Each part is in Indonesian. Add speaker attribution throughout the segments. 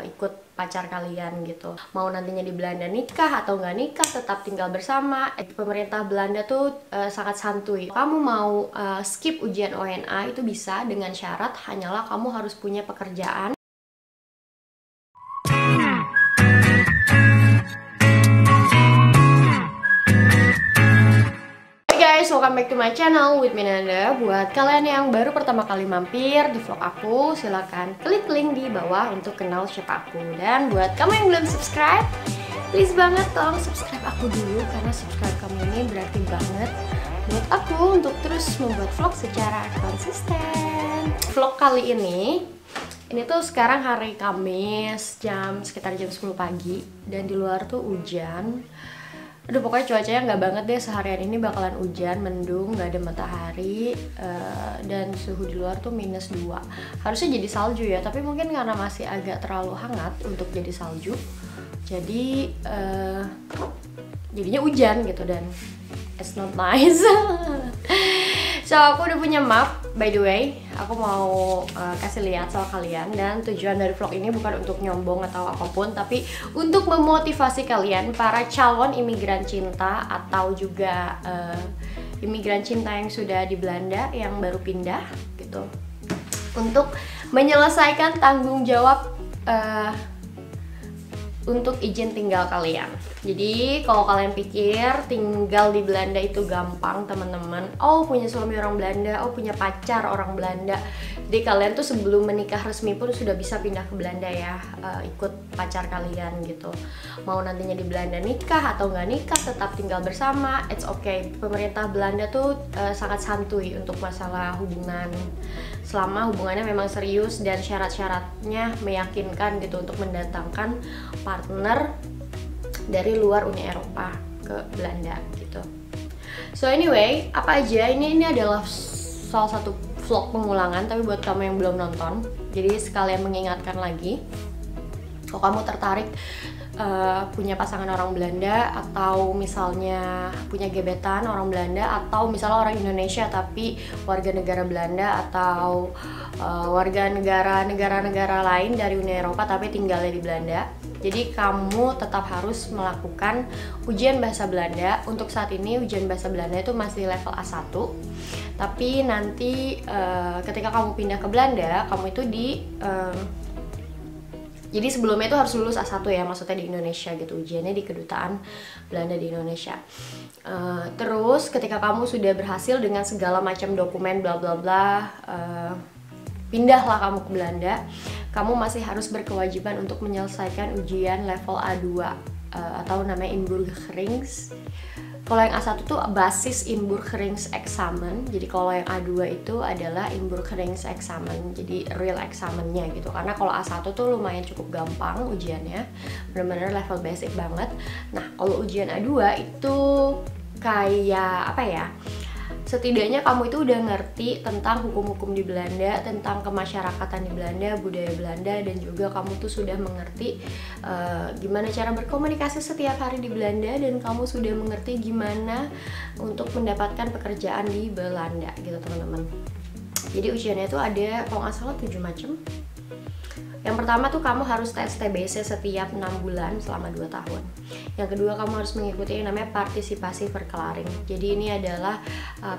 Speaker 1: ikut pacar kalian gitu. Mau nantinya di Belanda nikah atau nggak nikah, tetap tinggal bersama. Pemerintah Belanda tuh sangat santuy. Kamu mau skip ujian ONA itu bisa, dengan syarat hanyalah kamu harus punya pekerjaan. Welcome back to my channel with Minanda. Buat kalian yang baru pertama kali mampir di vlog aku, silahkan klik link di bawah untuk kenal siapa aku. Dan buat kamu yang belum subscribe, please banget tolong subscribe aku dulu, karena subscribe kamu ini berarti banget buat aku untuk terus membuat vlog secara konsisten. Vlog kali ini tuh sekarang hari Kamis, sekitar jam 10 pagi, dan di luar tuh hujan. Aduh, pokoknya cuacanya nggak banget deh, seharian ini bakalan hujan, mendung, nggak ada matahari, dan suhu di luar tuh -2. Harusnya jadi salju ya, tapi mungkin karena masih agak terlalu hangat untuk jadi salju, jadi jadinya hujan gitu, dan it's not nice. So, aku udah punya map, by the way. Aku mau kasih lihat sama kalian, dan tujuan dari vlog ini bukan untuk nyombong atau apapun, tapi untuk memotivasi kalian, para calon imigran cinta atau juga imigran cinta yang sudah di Belanda, yang baru pindah gitu, untuk menyelesaikan tanggung jawab untuk izin tinggal kalian. Jadi kalau kalian pikir tinggal di Belanda itu gampang, teman-teman, oh punya suami orang Belanda, oh punya pacar orang Belanda, jadi kalian tuh sebelum menikah resmi pun sudah bisa pindah ke Belanda ya, ikut pacar kalian gitu. Mau nantinya di Belanda nikah atau nggak nikah, tetap tinggal bersama, it's okay. Pemerintah Belanda tuh sangat santuy untuk masalah hubungan, selama hubungannya memang serius dan syarat-syaratnya meyakinkan gitu, untuk mendatangkan partner dari luar Uni Eropa ke Belanda gitu. So anyway, apa aja ini adalah salah satu vlog pengulangan, tapi buat kamu yang belum nonton, jadi sekalian mengingatkan lagi, kalau kamu tertarik punya pasangan orang Belanda, atau misalnya punya gebetan orang Belanda, atau misalnya orang Indonesia tapi warga negara Belanda, atau warga negara-negara lain dari Uni Eropa tapi tinggalnya di Belanda. Jadi kamu tetap harus melakukan ujian bahasa Belanda. Untuk saat ini ujian bahasa Belanda itu masih level A1. Tapi nanti ketika kamu pindah ke Belanda, kamu itu jadi sebelumnya itu harus lulus A1 ya, maksudnya di Indonesia gitu, ujiannya di Kedutaan Belanda di Indonesia. Terus ketika kamu sudah berhasil dengan segala macam dokumen bla bla bla, pindahlah kamu ke Belanda, kamu masih harus berkewajiban untuk menyelesaikan ujian level A2 atau namanya Inburgerings. Kalau yang A1 tuh basis Inburgeringsexamen, jadi kalau yang A2 itu adalah Inburgeringsexamen, jadi real examennya gitu. Karena kalau A1 tuh lumayan cukup gampang ujiannya, benar-benar level basic banget. Nah, kalau ujian A2 itu kayak apa ya? Setidaknya kamu itu udah ngerti tentang hukum-hukum di Belanda, tentang kemasyarakatan di Belanda, budaya Belanda, dan juga kamu tuh sudah mengerti gimana cara berkomunikasi setiap hari di Belanda, dan kamu sudah mengerti gimana untuk mendapatkan pekerjaan di Belanda gitu, teman-teman. Jadi ujiannya tuh ada, kalau nggak salah 7 macam. Yang pertama tuh kamu harus tes TBC setiap 6 bulan selama 2 tahun. Yang kedua, kamu harus mengikuti yang namanya partisipasi verklaring. Jadi ini adalah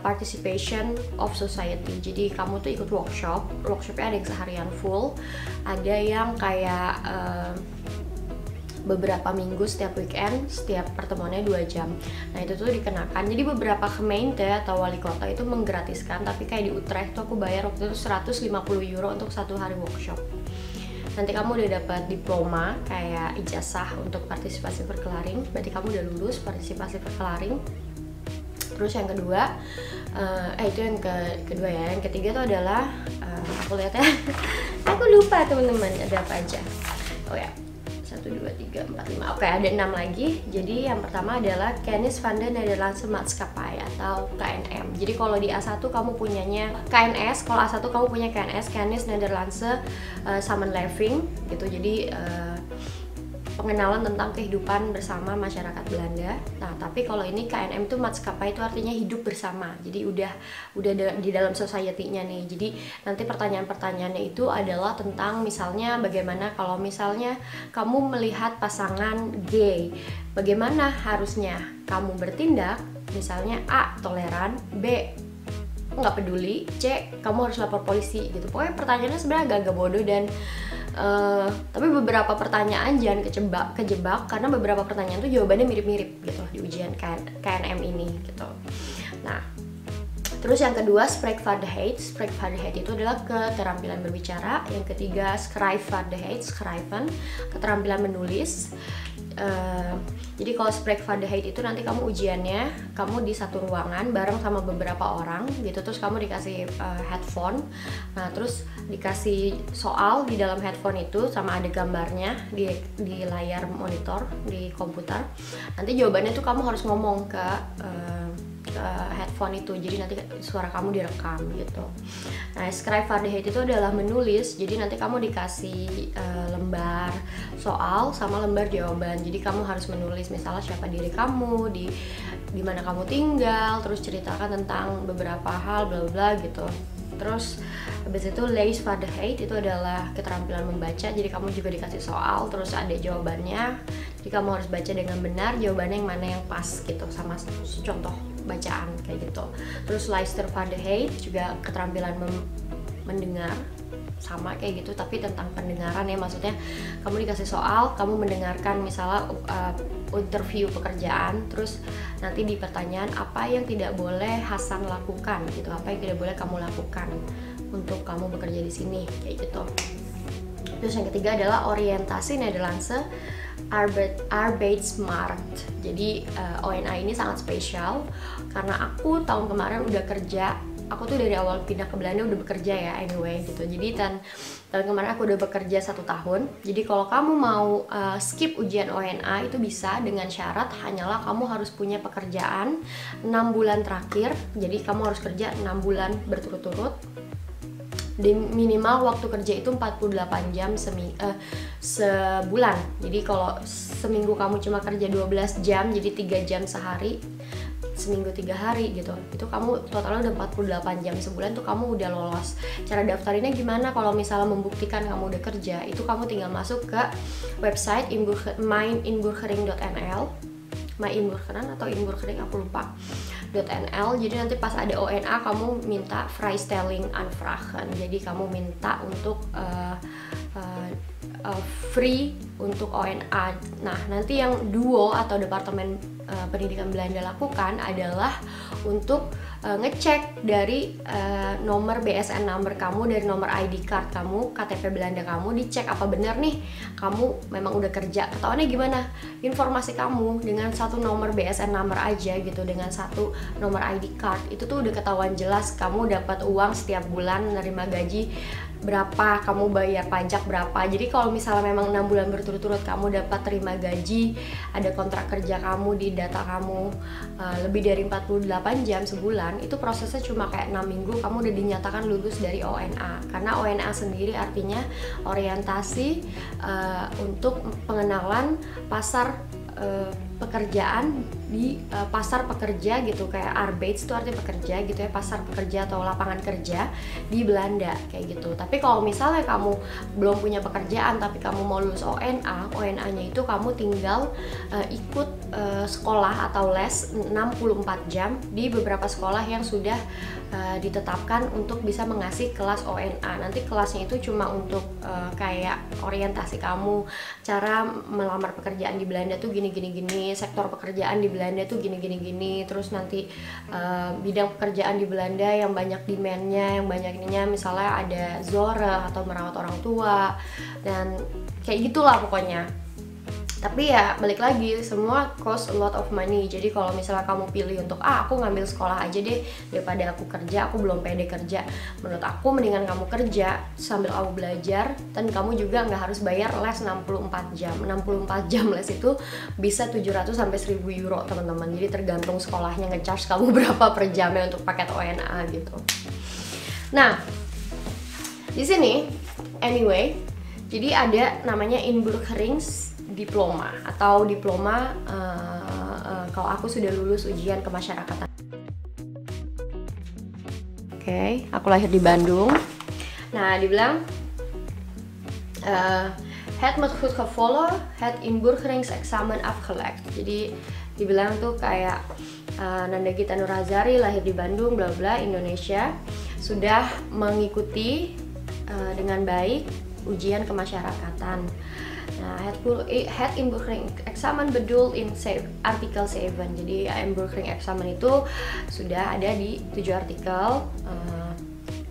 Speaker 1: participation of society. Jadi kamu tuh ikut workshopnya ada yang seharian full, ada yang kayak beberapa minggu setiap weekend, setiap pertemuannya 2 jam. Nah itu tuh dikenakan. Jadi beberapa gemeente atau wali kota itu menggratiskan, tapi kayak di Utrecht tuh aku bayar waktu itu 150 euro untuk 1 hari workshop. Nanti kamu udah dapat diploma kayak ijazah untuk partisipasi verklaring, berarti kamu udah lulus partisipasi verklaring. Terus yang kedua, itu yang kedua ya. Yang ketiga itu adalah aku lihat ya, aku lupa teman-teman ada apa aja. Oh ya, 1, 2, 3, 4, 5. Oke, ada 6 lagi. Jadi yang pertama adalah Kennis van de Nederlandse Maatschappij atau KNM. Jadi kalau di A1 kamu punyanya KNS, kalau A1 kamu punya KNS, Kennis Nederlandse Samenleving gitu. Jadi pengenalan tentang kehidupan bersama masyarakat Belanda. Nah, tapi kalau ini KNM itu Maatskappij itu artinya hidup bersama. Jadi udah di dalam society-nya nih. Jadi nanti pertanyaan-pertanyaannya itu adalah tentang misalnya bagaimana kalau misalnya kamu melihat pasangan gay, bagaimana harusnya kamu bertindak? Misalnya A, toleran, B, nggak peduli, C, kamu harus lapor polisi gitu. Pokoknya pertanyaannya sebenarnya agak-agak bodoh dan tapi beberapa pertanyaan jangan kejebak karena beberapa pertanyaan tuh jawabannya mirip-mirip gitu di ujian KNM ini gitu. Nah, terus yang kedua spreekvaardigheid. Spreekvaardigheid itu adalah keterampilan berbicara. Yang ketiga schrijfvaardigheid, schrijven, keterampilan menulis. Jadi kalau spreekvaardigheid itu nanti kamu ujiannya kamu di satu ruangan bareng sama beberapa orang gitu, terus kamu dikasih headphone, nah terus dikasih soal di dalam headphone itu sama ada gambarnya di layar monitor di komputer. Nanti jawabannya tuh kamu harus ngomong ke headphone itu, jadi nanti suara kamu direkam gitu. Nah, schrijfvaardigheid itu adalah menulis, jadi nanti kamu dikasih lembar soal sama lembar jawaban. Jadi kamu harus menulis misalnya siapa diri kamu, di mana kamu tinggal, terus ceritakan tentang beberapa hal bla bla gitu. Terus habis itu leesvaardigheid itu adalah keterampilan membaca, jadi kamu juga dikasih soal terus ada jawabannya, jadi kamu harus baca dengan benar jawabannya yang mana yang pas gitu sama contoh bacaan kayak gitu. Terus luistervaardigheid juga keterampilan mendengar, sama kayak gitu tapi tentang pendengaran ya, maksudnya kamu dikasih soal, kamu mendengarkan misalnya interview pekerjaan, terus nanti di pertanyaan apa yang tidak boleh Hasan lakukan gitu, apa yang tidak boleh kamu lakukan untuk kamu bekerja di sini kayak gitu. Terus yang ketiga adalah orientasi Nederlandse arbeidsmarkt. Jadi ONA ini sangat spesial karena aku tahun kemarin udah kerja. Aku tuh dari awal pindah ke Belanda udah bekerja ya anyway gitu. Jadi tahun kemarin aku udah bekerja 1 tahun. Jadi kalau kamu mau skip ujian ONA itu bisa dengan syarat hanyalah kamu harus punya pekerjaan 6 bulan terakhir. Jadi kamu harus kerja 6 bulan berturut-turut. Di minimal waktu kerja itu 48 jam sebulan. Jadi kalau seminggu kamu cuma kerja 12 jam, jadi 3 jam sehari, seminggu 3 hari gitu, itu kamu totalnya udah 48 jam sebulan tuh kamu udah lolos. Cara daftarinnya gimana? Kalau misalnya membuktikan kamu udah kerja, itu kamu tinggal masuk ke website mijninburgering.nl, myinburgering atau inburgering aku lupa .nl. Jadi nanti pas ada ONA kamu minta vrijstelling aanvragen, jadi kamu minta untuk free untuk ONA. Nah, nanti yang duo atau Departemen Pendidikan Belanda lakukan adalah untuk ngecek dari nomor BSN number kamu, dari nomor ID card kamu, KTP Belanda kamu, dicek apa benar nih kamu memang udah kerja. Ketahuannya gimana? Informasi kamu dengan satu nomor BSN number aja gitu, dengan satu nomor ID card itu tuh udah ketahuan jelas kamu dapat uang setiap bulan, menerima gaji berapa, kamu bayar pajak berapa. Jadi kalau misalnya memang 6 bulan berturut-turut kamu dapat terima gaji, ada kontrak kerja kamu, di data kamu lebih dari 48 jam sebulan, itu prosesnya cuma kayak 6 minggu kamu udah dinyatakan lulus dari ONA. Karena ONA sendiri artinya orientasi untuk pengenalan pasar pekerjaan di pasar pekerja gitu, kayak arbeids itu artinya pekerja gitu ya, pasar pekerja atau lapangan kerja di Belanda kayak gitu. Tapi kalau misalnya kamu belum punya pekerjaan tapi kamu mau lulus ONA-nya itu kamu tinggal ikut sekolah atau les 64 jam di beberapa sekolah yang sudah ditetapkan untuk bisa mengasih kelas ONA. Nanti kelasnya itu cuma untuk kayak orientasi kamu, cara melamar pekerjaan di Belanda tuh gini, sektor pekerjaan di Belanda tuh gini, terus nanti bidang pekerjaan di Belanda yang banyak demand-nya, yang banyak ininya, misalnya ada zorg atau merawat orang tua dan kayak gitulah pokoknya. Tapi ya balik lagi, semua cost a lot of money. Jadi kalau misalnya kamu pilih untuk aku ngambil sekolah aja deh daripada aku kerja, aku belum pede kerja, menurut aku mendingan kamu kerja sambil kamu belajar, dan kamu juga nggak harus bayar les 64 jam. 64 jam les itu bisa 700 sampai 1000 euro teman-teman. Jadi tergantung sekolahnya nge-charge kamu berapa per jamnya untuk paket ONA gitu. Nah, di sini anyway, jadi ada namanya inburgerings diploma atau diploma kalau aku sudah lulus ujian kemasyarakatan. Oke, aku lahir di Bandung. Nah, dibilang het met goed gevallen, het inburgeringsexamen afgelegd. Jadi dibilang tuh kayak Nanda Gita Nurazari lahir di Bandung, bla bla, Indonesia, sudah mengikuti dengan baik ujian kemasyarakatan. Nah, het inburgeringsexamen bedoeld in artikel 7. Jadi inburgeringsexamen itu sudah ada di 7 artikel.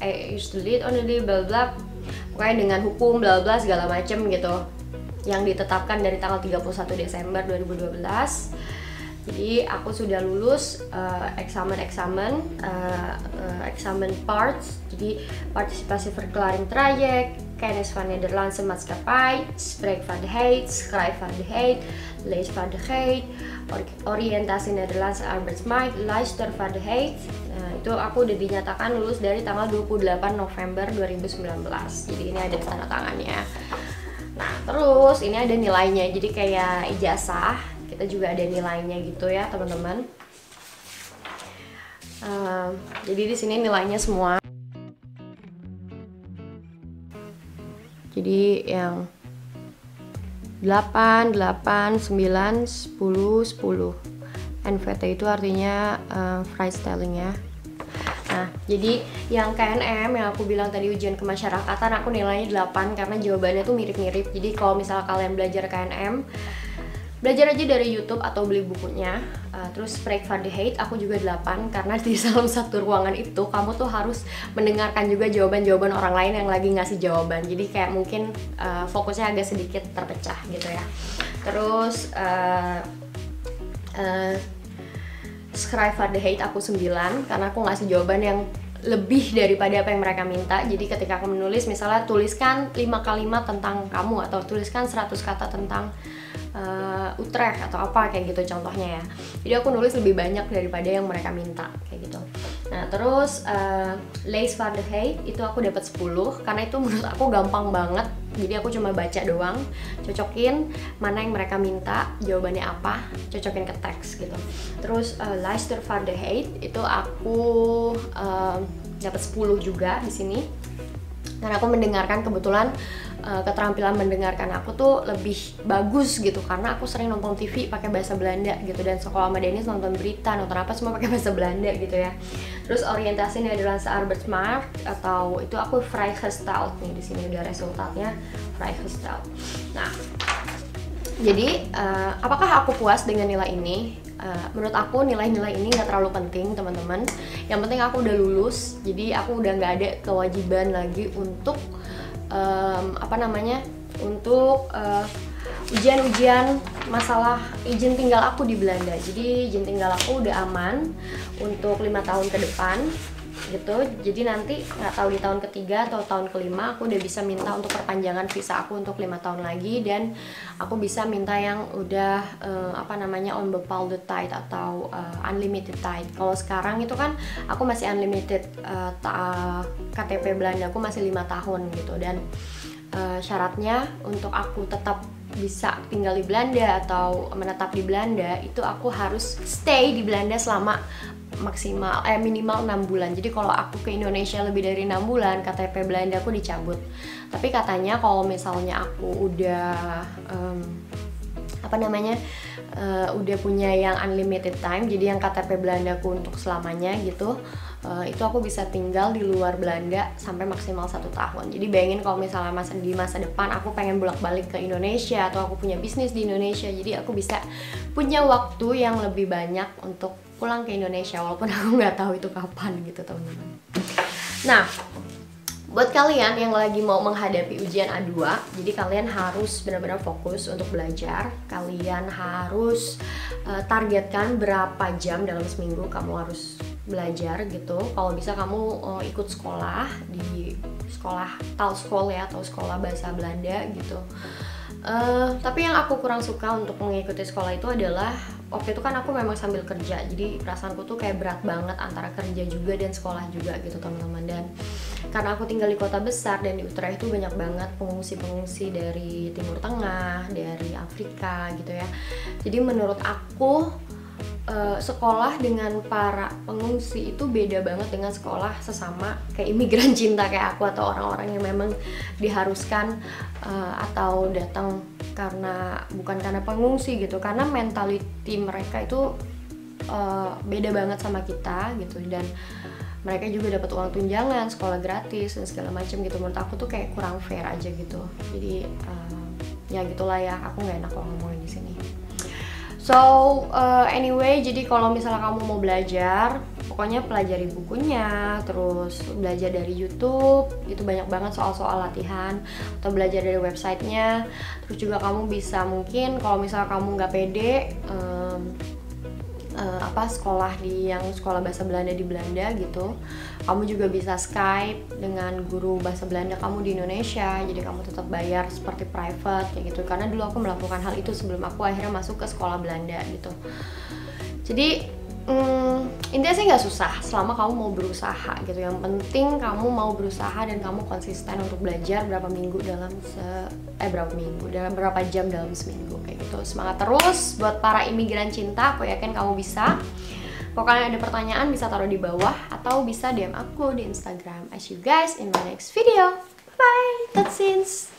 Speaker 1: I used to lead on the day, bla bla. Pokoknya dengan hukum bla bla segala macem gitu. Yang ditetapkan dari tanggal 31 Desember 2012. Jadi aku sudah lulus eksamen parts. Jadi partisipasi verklaring traject, kennis van Nederlandse maatschappij, spreekvaardigheid, schrijfvaardigheid, leesvaardigheid, oriëntasie Nederlandse arbeidsmarkt, luistervaardigheid. Nah, itu aku udah dinyatakan lulus dari tanggal 28 November 2019. Jadi ini ada tanda tangannya. Nah, terus ini ada nilainya. Jadi kayak ijazah, kita juga ada nilainya gitu ya, teman-teman. Jadi di sini nilainya semua. Jadi yang 8, 9, 10, 10. NVT itu artinya freestyling ya. Nah, jadi yang KNM yang aku bilang tadi ujian kemasyarakatan aku nilainya 8 karena jawabannya tuh mirip-mirip. Jadi kalau misalnya kalian belajar KNM, belajar aja dari YouTube atau beli bukunya. Terus spreekvaardigheid aku juga 8 karena di dalam satu ruangan itu kamu tuh harus mendengarkan juga jawaban-jawaban orang lain yang lagi ngasih jawaban. Jadi kayak mungkin fokusnya agak sedikit terpecah gitu ya. Terus schrijfvaardigheid aku 9 karena aku ngasih jawaban yang lebih daripada apa yang mereka minta. Jadi ketika aku menulis, misalnya tuliskan 5 kalimat tentang kamu atau tuliskan 100 kata tentang Utrecht atau apa kayak gitu contohnya ya. Jadi aku nulis lebih banyak daripada yang mereka minta kayak gitu. Nah, terus leesvaardigheid itu aku dapat 10 karena itu menurut aku gampang banget. Jadi aku cuma baca doang, cocokin mana yang mereka minta, jawabannya apa, cocokin ke teks gitu. Terus luistervaardigheid itu aku dapat 10 juga di sini. Karena aku mendengarkan, kebetulan keterampilan mendengarkan aku tuh lebih bagus gitu karena aku sering nonton TV pakai bahasa Belanda gitu, dan sekolah sama Dennis nonton berita, nonton apa semua pakai bahasa Belanda gitu ya. Terus orientasi Nederlandse arbeidsmarkt atau itu aku vrijgesteld nih, di sini udah resultatnya vrijgesteld. Nah, jadi apakah aku puas dengan nilai ini? Menurut aku nilai-nilai ini nggak terlalu penting teman-teman. Yang penting aku udah lulus, jadi aku udah nggak ada kewajiban lagi untuk untuk ujian-ujian masalah izin tinggal aku di Belanda. Jadi izin tinggal aku udah aman untuk 5 tahun ke depan gitu. Jadi nanti nggak tahu di tahun ketiga atau tahun kelima aku udah bisa minta untuk perpanjangan visa aku untuk 5 tahun lagi, dan aku bisa minta yang udah onbepaalde tijd atau unlimited tijd. Kalau sekarang itu kan aku masih unlimited, KTP Belanda aku masih 5 tahun gitu, dan syaratnya untuk aku tetap bisa tinggal di Belanda atau menetap di Belanda itu aku harus stay di Belanda selama minimal 6 bulan. Jadi kalau aku ke Indonesia lebih dari 6 bulan, KTP Belanda aku dicabut. Tapi katanya kalau misalnya aku udah udah punya yang unlimited time, jadi yang KTP Belanda aku untuk selamanya gitu, itu aku bisa tinggal di luar Belanda sampai maksimal 1 tahun. Jadi bayangin kalau misalnya di masa depan aku pengen bolak-balik ke Indonesia atau aku punya bisnis di Indonesia, jadi aku bisa punya waktu yang lebih banyak untuk pulang ke Indonesia, walaupun aku nggak tahu itu kapan gitu teman-teman. Nah, buat kalian yang lagi mau menghadapi ujian A2, jadi kalian harus benar-benar fokus untuk belajar. Kalian harus targetkan berapa jam dalam seminggu kamu harus belajar gitu. Kalau bisa kamu ikut sekolah di sekolah taalschool ya, atau sekolah bahasa Belanda gitu. Tapi yang aku kurang suka untuk mengikuti sekolah itu adalah waktu itu kan aku memang sambil kerja, jadi perasaanku tuh kayak berat banget antara kerja juga dan sekolah juga gitu teman-teman. Dan karena aku tinggal di kota besar dan di Utrecht itu banyak banget pengungsi-pengungsi dari Timur Tengah, dari Afrika gitu ya. Jadi menurut aku sekolah dengan para pengungsi itu beda banget dengan sekolah sesama kayak imigran cinta kayak aku atau orang-orang yang memang diharuskan atau datang bukan karena pengungsi gitu, karena mentality mereka itu beda banget sama kita gitu, dan mereka juga dapat uang tunjangan, sekolah gratis dan segala macam gitu. Menurut aku tuh kayak kurang fair aja gitu. Jadi ya gitulah ya, aku nggak enak kalau ngomongin di sini. So anyway, jadi kalau misalnya kamu mau belajar, pokoknya pelajari bukunya, terus belajar dari YouTube, itu banyak banget soal-soal latihan, atau belajar dari websitenya. Terus juga kamu bisa mungkin kalau misalnya kamu nggak pede sekolah yang sekolah bahasa Belanda di Belanda gitu, kamu juga bisa Skype dengan guru bahasa Belanda kamu di Indonesia, jadi kamu tetap bayar seperti private kayak gitu, karena dulu aku melakukan hal itu sebelum aku akhirnya masuk ke sekolah Belanda gitu. Jadi intinya sih nggak susah selama kamu mau berusaha gitu. Yang penting kamu mau berusaha dan kamu konsisten untuk belajar berapa jam dalam seminggu kayak gitu. Semangat terus buat para imigran cinta, aku yakin kamu bisa. Kalau kalian ada pertanyaan bisa taruh di bawah atau bisa DM aku di Instagram. I see you guys in my next video. Bye, that's it.